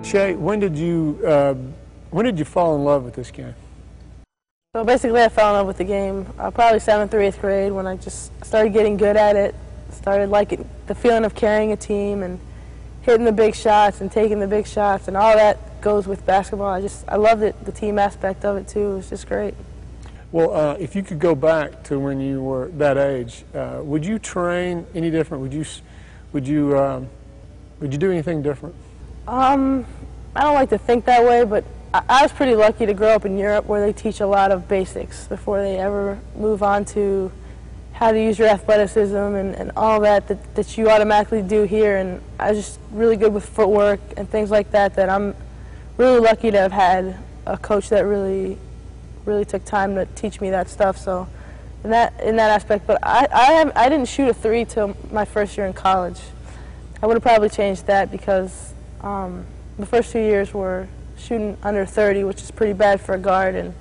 Shay, when did you fall in love with this game? So basically I fell in love with the game probably 7th or 8th grade when I just started getting good at it, started liking the feeling of carrying a team and hitting the big shots and taking the big shots, and all that goes with basketball. I loved it, the team aspect of it too. It was just great. Well, if you could go back to when you were that age, would you train any different? Would you do anything different? I don't like to think that way, but I was pretty lucky to grow up in Europe where they teach a lot of basics before they ever move on to how to use your athleticism and all that you automatically do here. And I was just really good with footwork and things like that I'm really lucky to have had a coach that really took time to teach me that stuff. So in that aspect, but I didn't shoot a 3 till my first year in college. I would have probably changed that because the first 2 years were shooting under 30, which is pretty bad for a guard. And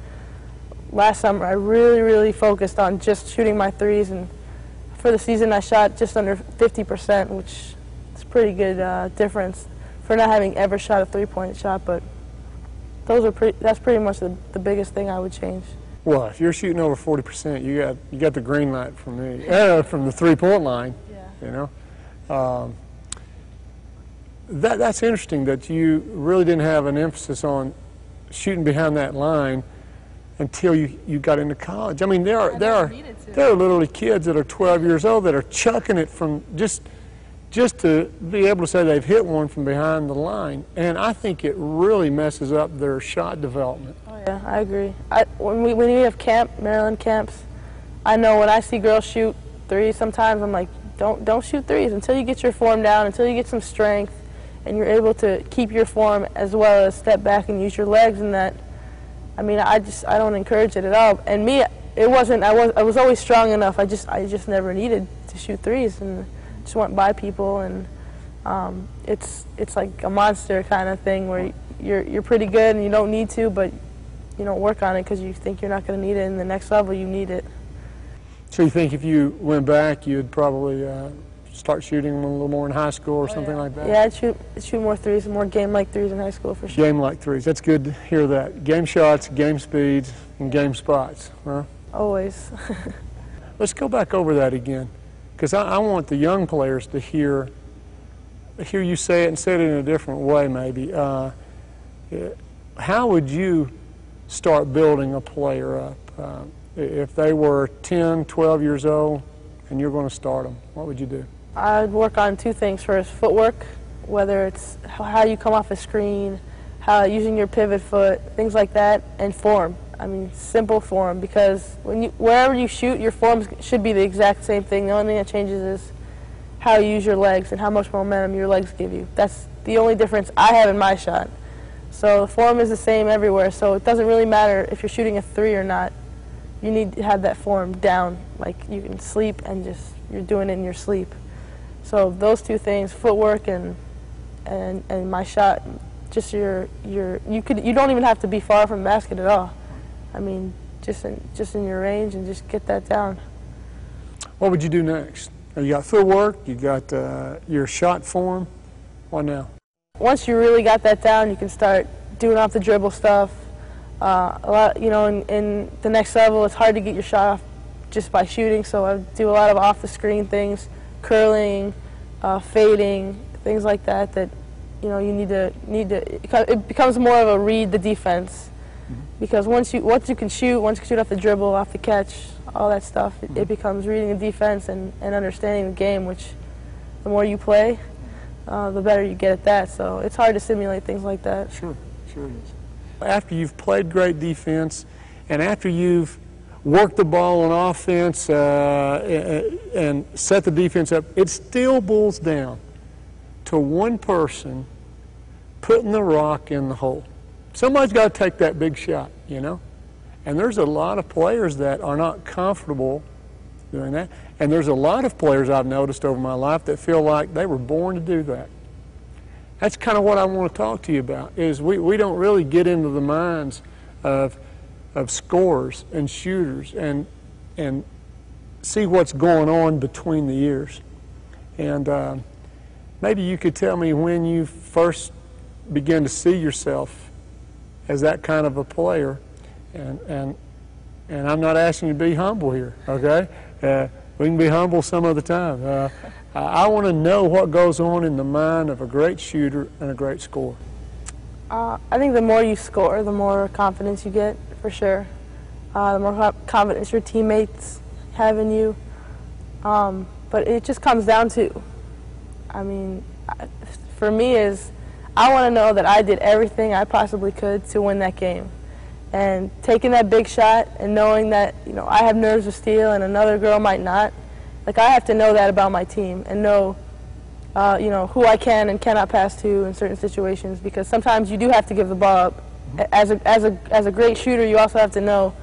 last summer I really focused on just shooting my threes, and for the season I shot just under 50%, which is a pretty good difference for not having ever shot a three-point shot. But that's pretty much the biggest thing I would change. Well, if you're shooting over 40%, you got the green light from me from the three-point line. Yeah. You know, that's interesting that you really didn't have an emphasis on shooting behind that line until you got into college. I mean, there are literally kids that are 12 years old that are chucking it from just to be able to say they've hit one from behind the line, and I think it really messes up their shot development. Oh yeah, I agree. When we have Maryland camps, I know when I see girls shoot threes, sometimes I'm like, don't shoot threes until you get your form down, until you get some strength, and you're able to keep your form as well as step back and use your legs. And that, I mean, I don't encourage it at all. And me, it wasn't. I was always strong enough. I just never needed to shoot threes, and just went by people. And it's like a monster kind of thing where you're pretty good and you don't need to, but you don't work on it because you think you're not going to need it. In the next level, you need it. So you think if you went back, you'd probably start shooting them a little more in high school or something like that? Yeah, I'd shoot more threes, more game-like threes in high school for sure. Game-like threes. That's good to hear that. Game shots, game speeds, and game spots, huh? Always. Let's go back over that again, because I want the young players to hear you say it and say it in a different way maybe. How would you start building a player up? If they were 10, 12 years old and you're going to start them, what would you do? I'd work on two things first: footwork, whether it's how you come off a screen, how using your pivot foot, things like that, and form. I mean, simple form, because wherever you shoot, your form should be the exact same thing. The only thing that changes is how you use your legs and how much momentum your legs give you. That's the only difference I have in my shot. So the form is the same everywhere, so it doesn't really matter if you're shooting a 3 or not. You need to have that form down, like you can sleep and you're doing it in your sleep. So those two things, footwork and my shot, just you don't even have to be far from the basket at all. I mean, just in your range, and just get that down. What would you do next? You got footwork, you got your shot form. What now? Once you really got that down, you can start doing off the dribble stuff. A lot, in the next level, it's hard to get your shot off just by shooting. So I do a lot of off the screen things, curling, fading, things like that. That you need to. It becomes more of a read the defense, because once you can shoot off the dribble, off the catch, all that stuff, it becomes reading the defense and understanding the game. Which the more you play, the better you get at that. So it's hard to simulate things like that. Sure it is. After you've played great defense, and after you've worked the ball on offense and set the defense up, it still boils down to one person putting the rock in the hole. Somebody's got to take that big shot, And there's a lot of players that are not comfortable doing that. And there's a lot of players I've noticed over my life that feel like they were born to do that. That's kind of what I want to talk to you about, is we don't really get into the minds of scorers and shooters and see what's going on between the ears. And maybe you could tell me when you first begin to see yourself as that kind of a player. And I'm not asking you to be humble here, okay? We can be humble some other time. I want to know what goes on in the mind of a great shooter and a great scorer. I think the more you score, the more confidence you get, for sure. The more confidence your teammates have in you. But it just comes down to, I mean, for me is, I want to know that I did everything I possibly could to win that game. And taking that big shot and knowing that, you know, I have nerves of steel and another girl might not. Like, I have to know that about my team and know, you know, who I can and cannot pass to in certain situations, because sometimes you do have to give the ball up. As a great shooter, you also have to know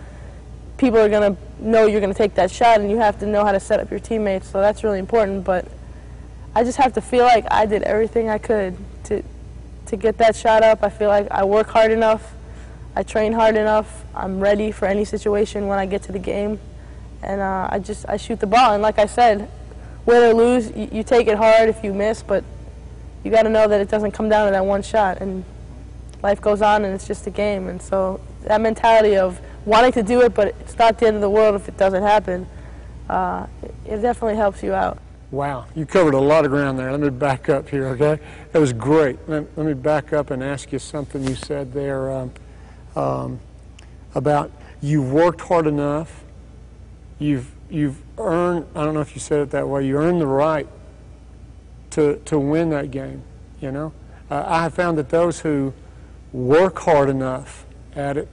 people are going to know you're going to take that shot, and you have to know how to set up your teammates, so that's really important. But I just have to feel like I did everything I could to get that shot up. I feel like I work hard enough, I train hard enough, I'm ready for any situation when I get to the game, and I shoot the ball. And like I said, win or lose, you take it hard if you miss, but you got to know that it doesn't come down to that one shot, and life goes on, and it's just a game. And so that mentality of wanting to do it, but it's not the end of the world if it doesn't happen, it definitely helps you out. Wow, you covered a lot of ground there. Let me back up here, okay? That was great. Let me back up and ask you something you said there about you worked hard enough, you've earned, I don't know if you said it that way, you earned the right to win that game, you know? I have found that those who work hard enough at it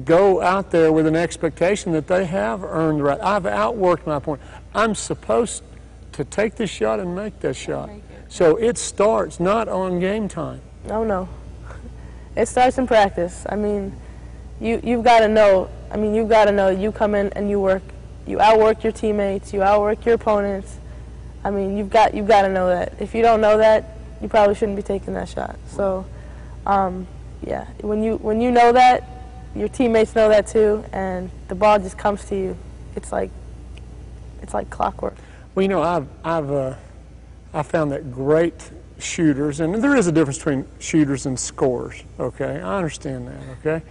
go out there with an expectation that they have earned the right. I've outworked my point. I'm supposed to take this shot and make that shot. So it starts not on game time. No. It starts in practice. I mean, you've got to know. I mean, you've got to know you come in and you work. You outwork your teammates. You outwork your opponents. I mean, you've got to know that. If you don't know that, you probably shouldn't be taking that shot. So, yeah, when you know that, your teammates know that too, and the ball just comes to you. It's like clockwork. Well, you know, I've found that great shooters, and there is a difference between shooters and scorers. Okay, I understand that.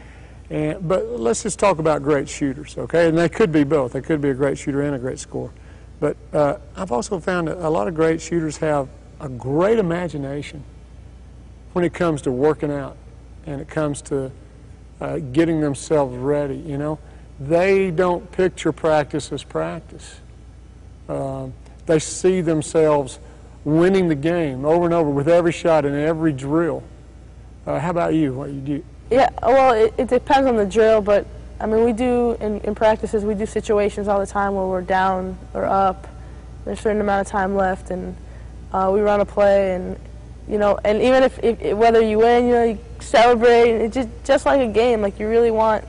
Okay, but let's just talk about great shooters. Okay, and they could be both. They could be a great shooter and a great scorer. But I've also found that a lot of great shooters have a great imagination when it comes to working out and it comes to getting themselves ready. You know, they don't picture practice as practice. They see themselves winning the game over and over with every shot and every drill. How about you? What you do? Yeah, well, it depends on the drill, but I mean, we do in practices, we do situations all the time where we're down or up. There's a certain amount of time left, and we run a play, and you know, and even if whether you win, you know, you celebrate. It's just like a game. Like, you really want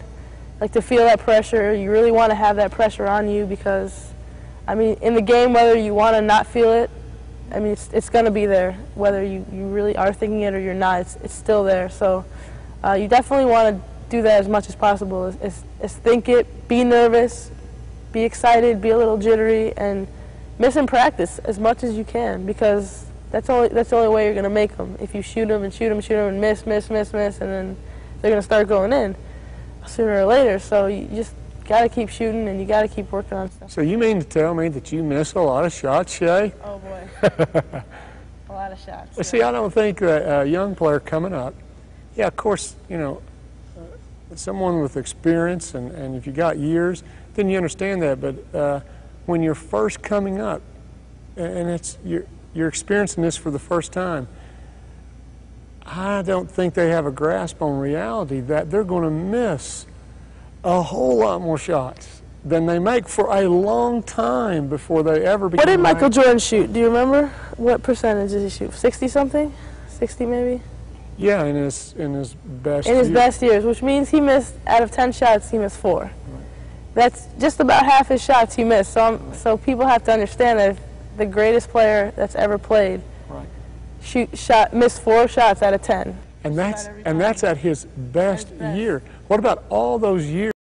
to feel that pressure. You really want to have that pressure on you, because I mean, in the game, whether you want to not feel it, I mean, it's going to be there. Whether you really are thinking it or you're not, it's still there. So you definitely want to do that as much as possible. Is think it, be nervous, be excited, be a little jittery, and miss in practice as much as you can, because that's the only way you're going to make them. If you shoot them and shoot them and miss, and then they're going to start going in sooner or later. So you just got to keep shooting, and you got to keep working on stuff. So you mean to tell me that you miss a lot of shots, Shay? Oh boy, a lot of shots. Well, see, I don't think that a young player coming up, yeah, of course, you know, someone with experience, and if you got years, then you understand that. But when you're first coming up, and you're experiencing this for the first time, I don't think they have a grasp on reality that they're going to miss a whole lot more shots than they make for a long time before they ever begin. What did Michael Jordan shoot? Do you remember? What percentage did he shoot? 60-something? 60 maybe? Yeah, in his best years. In his best years, which means he missed, out of 10 shots, he missed 4. Right. That's just about half his shots he missed. So people have to understand that if the greatest player that's ever played missed 4 shots out of 10. And that's at his best year. What about all those years?